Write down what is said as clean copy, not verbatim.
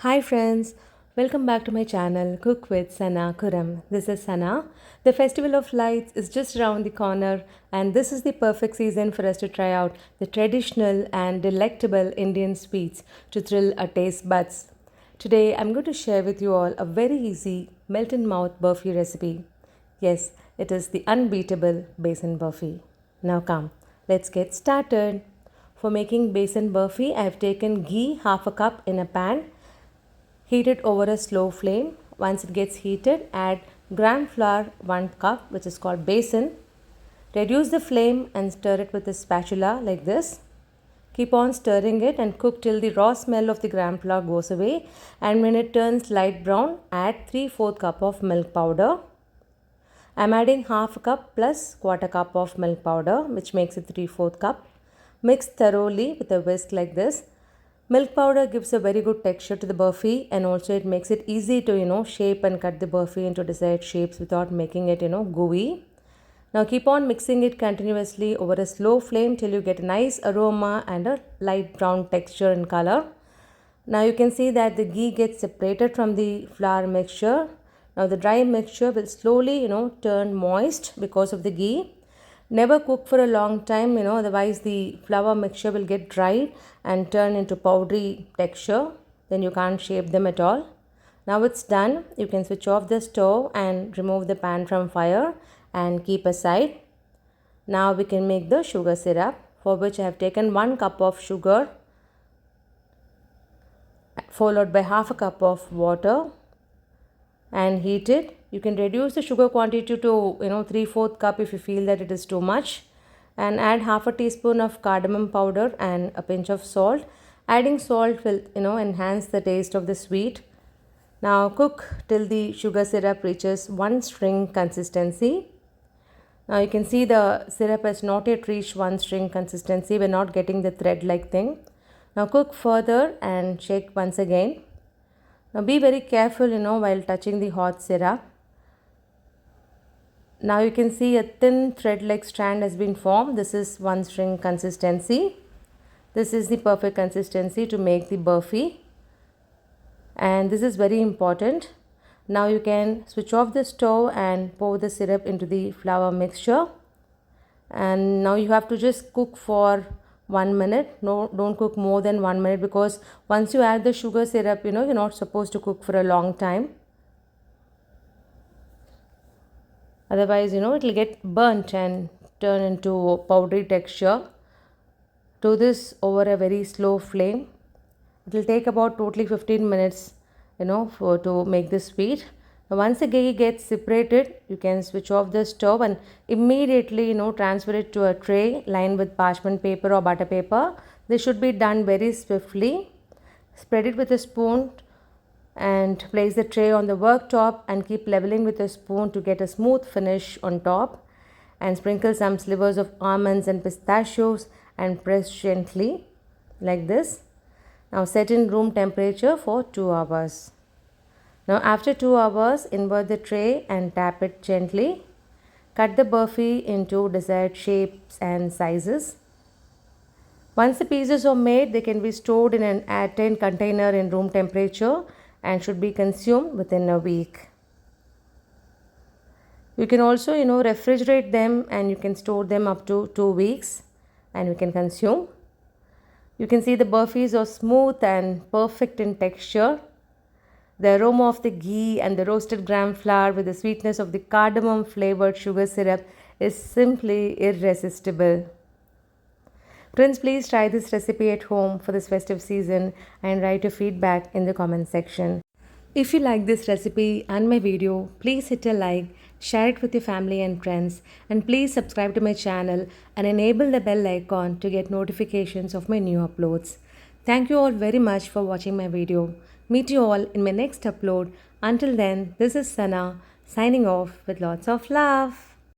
Hi friends, welcome back to my channel Cook with Sana Kuram. This is Sana. The Festival of Lights is just around the corner and this is the perfect season for us to try out the traditional and delectable Indian sweets to thrill our taste buds. Today I'm going to share with you all a very easy melt in mouth burfi recipe. Yes, it is the unbeatable Besan Burfi. Now come, let's get started. For making Besan Burfi, I have taken ghee half a cup in a pan. Heat it over a slow flame. Once it gets heated, add gram flour 1 cup, which is called besan. Reduce the flame and stir it with a spatula like this. Keep on stirring it and cook till the raw smell of the gram flour goes away. And when it turns light brown, add 3/4 cup of milk powder. I'm adding half a cup plus quarter cup of milk powder, which makes it 3/4 cup. Mix thoroughly with a whisk like this. Milk powder gives a very good texture to the burfi and also it makes it easy to shape and cut the burfi into desired shapes without making it gooey. Now keep on mixing it continuously over a slow flame till you get a nice aroma and a light brown texture and color. Now you can see that the ghee gets separated from the flour mixture. Now the dry mixture will slowly turn moist because of the ghee. Never cook for a long time, otherwise the flour mixture will get dried and turn into powdery texture. Then you can't shape them at all. Now it's done. You can switch off the stove and remove the pan from fire and keep aside. Now we can make the sugar syrup, for which I have taken 1 cup of sugar followed by half a cup of water and heat it. You can reduce the sugar quantity to 3/4 cup if you feel that it is too much, and add half a teaspoon of cardamom powder and a pinch of salt. Adding salt will enhance the taste of the sweet. Now cook till the sugar syrup reaches one string consistency. Now you can see the syrup has not yet reached one string consistency. We're not getting the thread like thing. Now cook further and shake once again. Now be very careful while touching the hot syrup. Now you can see a thin thread like strand has been formed. This is one string consistency. This is the perfect consistency to make the burfi, and this is very important. Now you can switch off the stove and pour the syrup into the flour mixture, and now you have to just cook for 1 minute. No, don't cook more than 1 minute, because once you add the sugar syrup, you're not supposed to cook for a long time. Otherwise, it will get burnt and turn into powdery texture. Do this over a very slow flame. It will take about totally 15 minutes, to make this sweet. Now, once the ghee gets separated, you can switch off the stove and immediately, transfer it to a tray lined with parchment paper or butter paper. This should be done very swiftly. Spread it with a spoon and place the tray on the worktop and keep leveling with a spoon to get a smooth finish on top, and sprinkle some slivers of almonds and pistachios and press gently like this. Now set in room temperature for 2 hours. Now after 2 hours, invert the tray and tap it gently. Cut the burfi into desired shapes and sizes. Once the pieces are made, they can be stored in an airtight container in room temperature and should be consumed within a week. You can also refrigerate them, and you can store them up to 2 weeks and you can consume. You can see the burfis are smooth and perfect in texture. The aroma of the ghee and the roasted gram flour with the sweetness of the cardamom flavored sugar syrup is simply irresistible. Friends, please try this recipe at home for this festive season and write your feedback in the comment section. If you like this recipe and my video, please hit a like, share it with your family and friends, and please subscribe to my channel and enable the bell icon to get notifications of my new uploads. Thank you all very much for watching my video. Meet you all in my next upload. Until then, this is Sana signing off with lots of love.